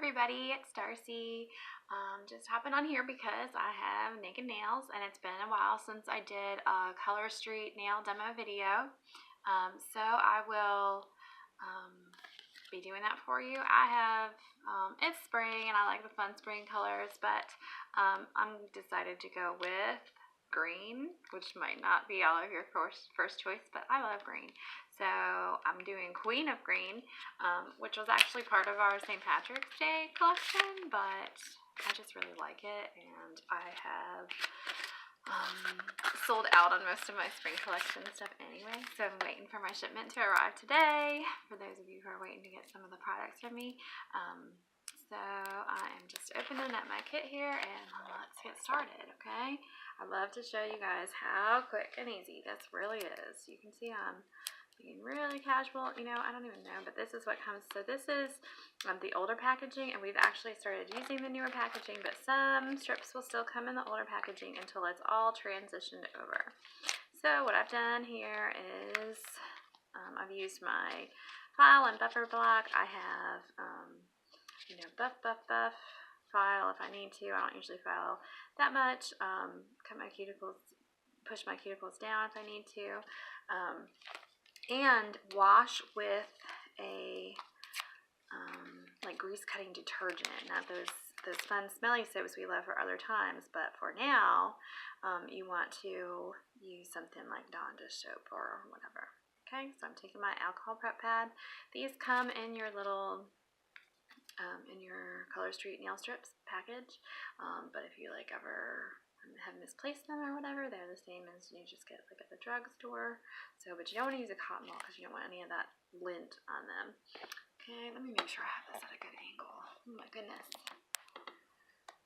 everybody, it's Darcie. Just hopping on here because I have naked nails and it's been a while since I did a Color Street nail demo video. So I will be doing that for you. I have, it's spring and I like the fun spring colors, but I'm decided to go with green, which might not be all of your first choice, but I love green. So I'm doing Queen of Green, which was actually part of our St. Patrick's Day collection, but I just really like it, and I have sold out on most of my spring collection stuff anyway, so I'm waiting for my shipment to arrive today, for those of you who are waiting to get some of the products from me. So I am just opening up my kit here, and let's get started, okay? I love to show you guys how quick and easy this really is. You can see I'm being really casual, you know, I don't even know, but this is what comes. So this is the older packaging, and we've actually started using the newer packaging, but some strips will still come in the older packaging until it's all transitioned over. So what I've done here is I've used my file and buffer block. I have you know, buff file if I need to. I don't usually file that much. Cut my cuticles, push my cuticles down if I need to, and wash with a like grease cutting detergent. Not those fun smelly soaps we love for other times, but for now, you want to use something like Dawn dish soap or whatever. Okay, so I'm taking my alcohol prep pad. These come in your little in your Color Street nail strips package, but if you like ever have misplaced them or whatever, they're the same as you just get like at the drugstore. So, but you don't want to use a cotton ball because you don't want any of that lint on them. Okay, let me make sure I have this at a good angle. Oh my goodness,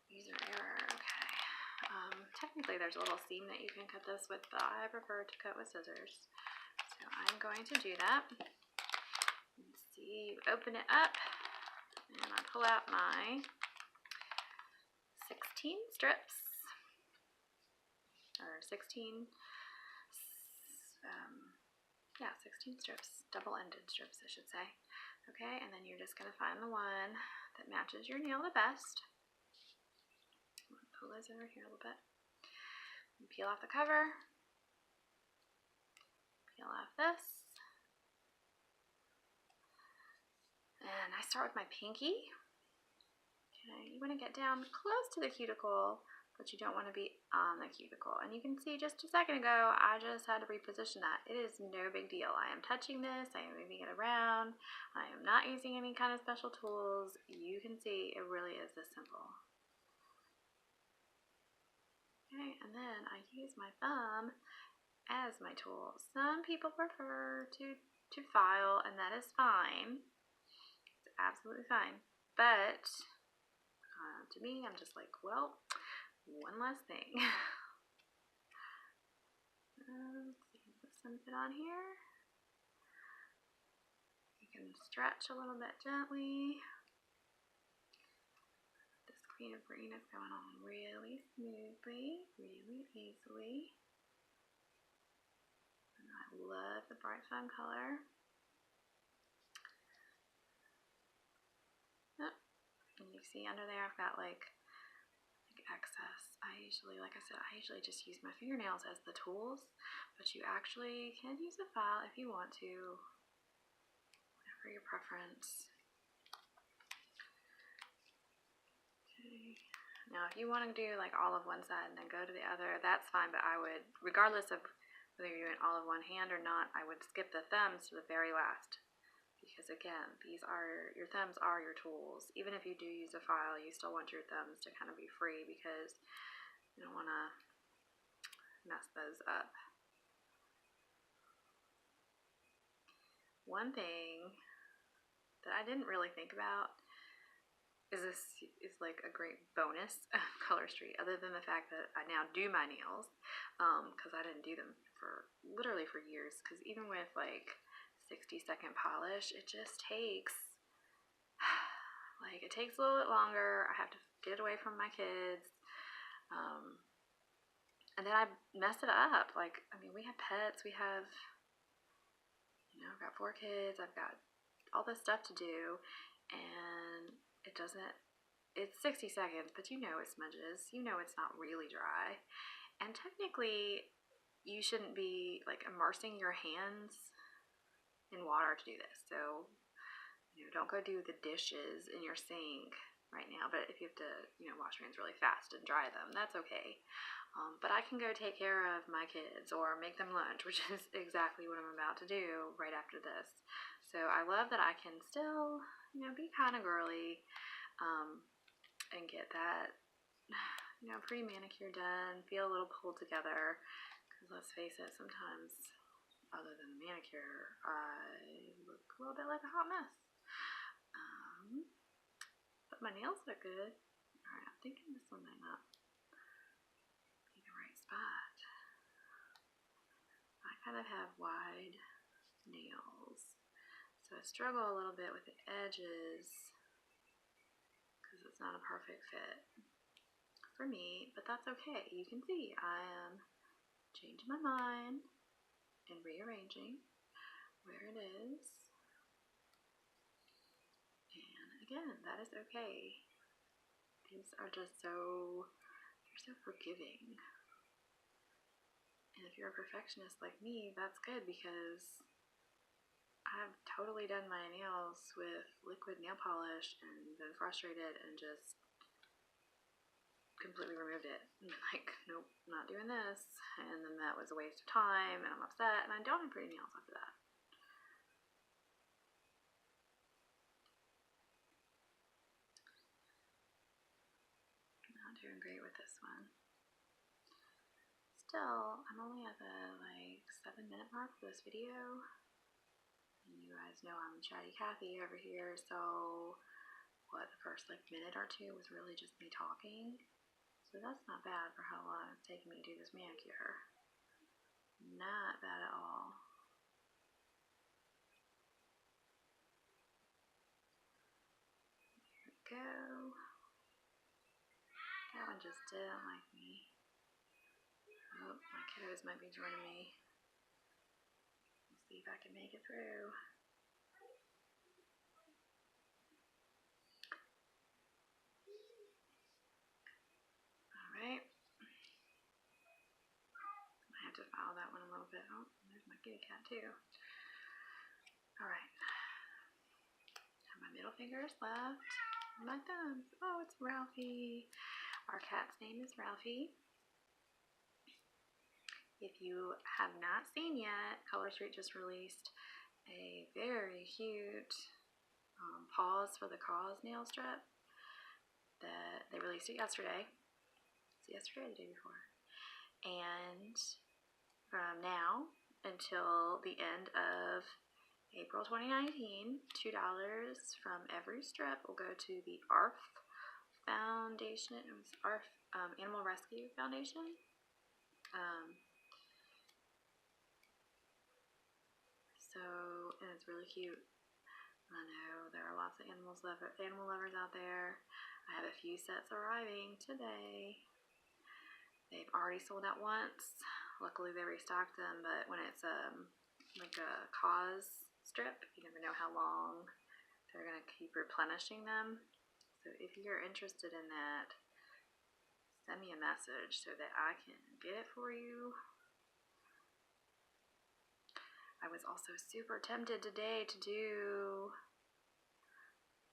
user error. Okay, technically there's a little seam that you can cut this with, but I prefer to cut with scissors. So I'm going to do that. Let's see, you open it up, and I pull out my 16 strips, or 16 strips, double-ended strips I should say. Okay, and then you're just going to find the one that matches your nail the best. I'm going to pull those over here a little bit. And peel off the cover, peel off this, and I start with my pinky. Okay, you want to get down close to the cuticle, but you don't want to be on the cuticle. And you can see just a second ago, I just had to reposition that. It is no big deal. I am touching this, I am moving it around, I am not using any kind of special tools. You can see it really is this simple. Okay, and then I use my thumb as my tool. Some people prefer to file, and that is fine. It's absolutely fine. But to me, I'm just like, well, one less thing. Let's see, put something on here. You can stretch a little bit gently. This Queen of Green is going on really smoothly, really easily. And I love the bright fun color. Oh, and you see under there I've got like excess. I usually, like I said, I usually just use my fingernails as the tools, but you actually can use a file if you want to, whatever your preference. Okay. Now if you want to do like all of one side and then go to the other, that's fine, but I would, regardless of whether you're doing all of one hand or not, I would skip the thumbs to the very last. Because again, your thumbs are your tools. Even if you do use a file, you still want your thumbs to kind of be free because you don't want to mess those up. One thing that I didn't really think about is this is like a great bonus of Color Street, other than the fact that I now do my nails, because I didn't do them for literally for years, because even with like 60-second polish, it just takes like, it takes a little bit longer. I have to get away from my kids, and then I mess it up. Like, I mean, we have pets, we have, you know, I've got 4 kids, I've got all this stuff to do, and it doesn't, it's 60 seconds, but you know it smudges. You know it's not really dry. And technically, you shouldn't be like immersing your hands in water to do this. So, don't go do the dishes in your sink right now. But if you have to, wash your hands really fast and dry them, that's okay. But I can go take care of my kids or make them lunch, which is exactly what I'm about to do right after this. So I love that I can still, be kind of girly, and get that, pre-manicure done, feel a little pulled together. Because let's face it, sometimes, other than the manicure, I look a little bit like a hot mess. But my nails look good. Alright, I'm thinking this one might not be the right spot. I kind of have wide nails, so I struggle a little bit with the edges because it's not a perfect fit for me, but that's okay. You can see I am changing my mind and rearranging where it is, and again, that is okay. These are just they're so forgiving. And if you're a perfectionist like me, that's good, because I've totally done my nails with liquid nail polish and been frustrated and just completely removed it. And like, nope, not doing this. And then that was a waste of time, and I'm upset, and I don't have pretty nails after that. Not doing great with this one. Still, I'm only at the 7-minute mark for this video. And you guys know I'm Chatty Cathy over here, so the first minute or two was really just me talking. So that's not bad for how long it's taken me to do this manicure. Not bad at all. Here we go. That one just didn't like me. Oh, my kiddos might be joining me. We'll see if I can make it through. Alright. I have to follow that one a little bit. Oh, there's my kitty cat too. Alright. Have my middle fingers left. My thumbs. Oh, it's Ralphie. Our cat's name is Ralphie. If you have not seen yet, Color Street just released a very cute Paws for the Cause nail strip that they released it yesterday. It's yesterday or the day before. And from now until the end of April 2019, $2 from every strip will go to the ARF Foundation. It was ARF Animal Rescue Foundation. And it's really cute. I know there are lots of animal lovers out there. I have a few sets arriving today. They've already sold out once. Luckily they restocked them, but when it's like a cause strip, you never know how long they're going to keep replenishing them. So if you're interested in that, send me a message so that I can get it for you. I was also super tempted today to do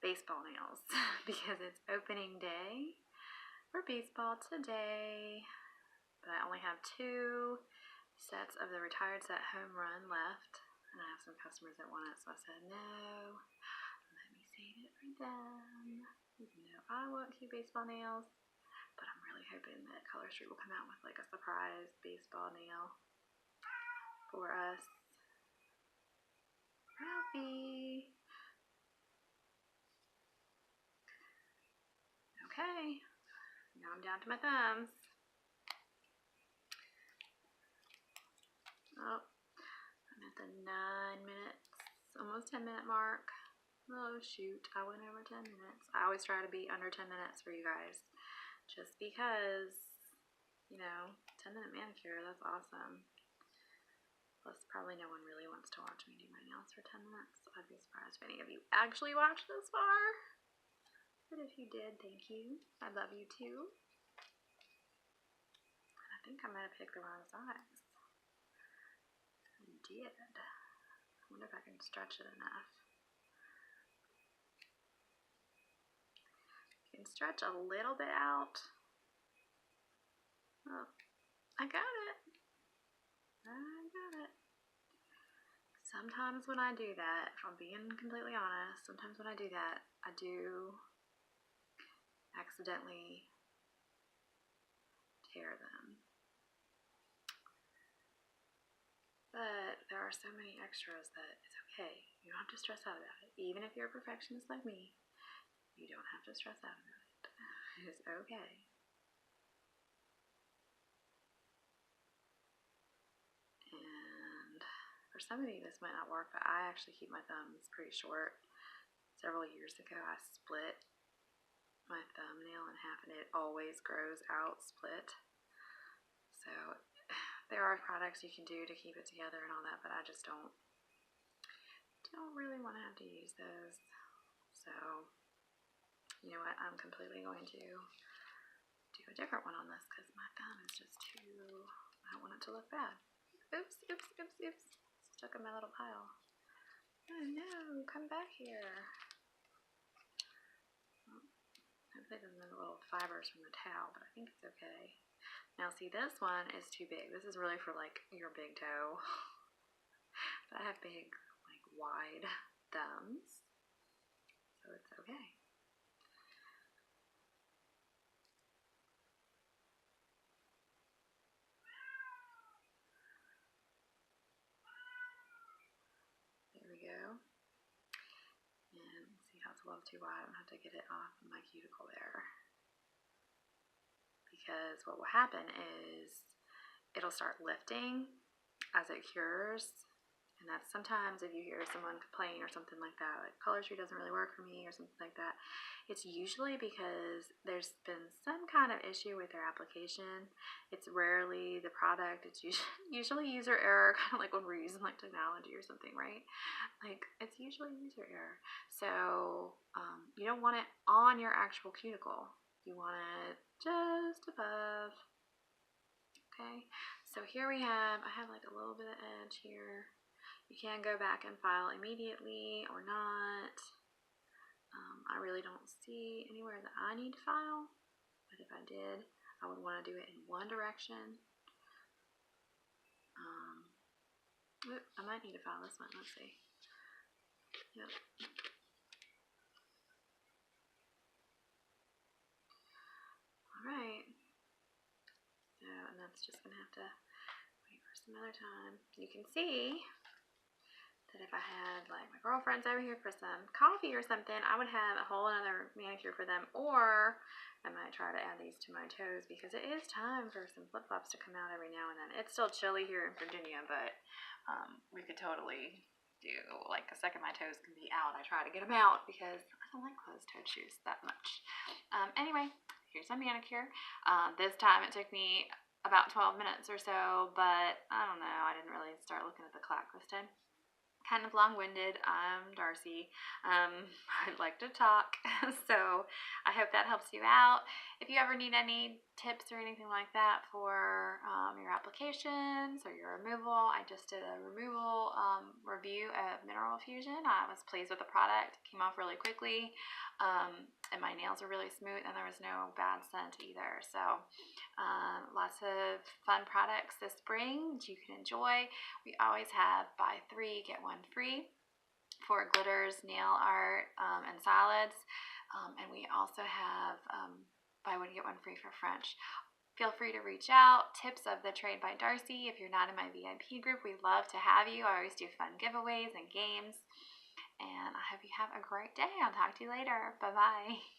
baseball nails because it's opening day for baseball today. But I only have 2 sets of the retired set home run left, and I have some customers that want it, so I said no, let me save it for them, even though I want cute baseball nails. But I'm really hoping that Color Street will come out with a surprise baseball nail for us. Ralphie. Okay, now I'm down to my thumbs. Oh, I'm at the 9 minutes, almost 10-minute mark. Oh shoot, I went over 10 minutes. I always try to be under 10 minutes for you guys, just because, 10-minute manicure, that's awesome. Plus, probably no one really wants to watch me do my nails for 10 minutes. I'd be surprised if any of you actually watch this far. But if you did, thank you. I love you too. I think I might have picked the wrong size. I did. I wonder if I can stretch it enough. You can stretch a little bit out. Oh, I got it. I got it. Sometimes when I do that, if I'm being completely honest, sometimes when I do that, I do accidentally tear them. But there are so many extras that it's okay. You don't have to stress out about it. Even if you're a perfectionist like me, you don't have to stress out about it. It's okay. And for some of you, this might not work, but I actually keep my thumbs pretty short. Several years ago, I split my thumbnail in half, and it always grows out split. So there are products you can do to keep it together and all that, but I just don't really want to have to use those. So you know what, I'm completely going to do a different one on this because my thumb is just too, I don't want it to look bad. Oops, oops, oops, oops. Stuck in my little pile. Oh no, come back here. Hopefully it doesn't have the little fibers from the towel, but I think it's okay. Now see, this one is too big. This is really for like your big toe. But I have big, like wide thumbs, so it's okay. There we go. And see how it's a little too wide. I'm gonna have to get it off of my cuticle there. Because what will happen is it'll start lifting as it cures. And that's sometimes if you hear someone complain or something like that, like Color Tree doesn't really work for me or something like that, it's usually because there's been some kind of issue with their application. It's rarely the product, it's usually user error, kind of like when we're using like technology or something, right? Like it's usually user error. So you don't want it on your actual cuticle. You want it just above. Okay, so here we have, I have like a little bit of edge here. You can go back and file immediately or not. I really don't see anywhere that I need to file, but if I did, I would want to do it in one direction. I might need to file this one, let's see. Yep. Alright. So, and that's just going to have to wait for some other time. You can see that if I had like my girlfriends over here for some coffee or something, I would have a whole other manicure for them, or I might try to add these to my toes because it is time for some flip-flops to come out every now and then. It's still chilly here in Virginia, but we could totally do like a second my toes can be out. I try to get them out because I don't like closed-toed shoes that much. Anyway, here's my manicure. This time it took me about 12 minutes or so, but I don't know, I didn't really start looking at the clock this time. Kind of long-winded. I'm Darcie. I like to talk, so I hope that helps you out. If you ever need any tips or anything like that for your applications or your removal, I just did a removal review of Mineral Fusion. I was pleased with the product. It came off really quickly, and my nails are really smooth, and there was no bad scent either. So lots of fun products this spring that you can enjoy. We always have buy 3 get 1 free for glitters, nail art, and solids. And we also have buy 1 get 1 free for French. Feel free to reach out. Tips of the Trade by Darcie. If you're not in my VIP group, we'd love to have you. I always do fun giveaways and games. And I hope you have a great day. I'll talk to you later. Bye-bye.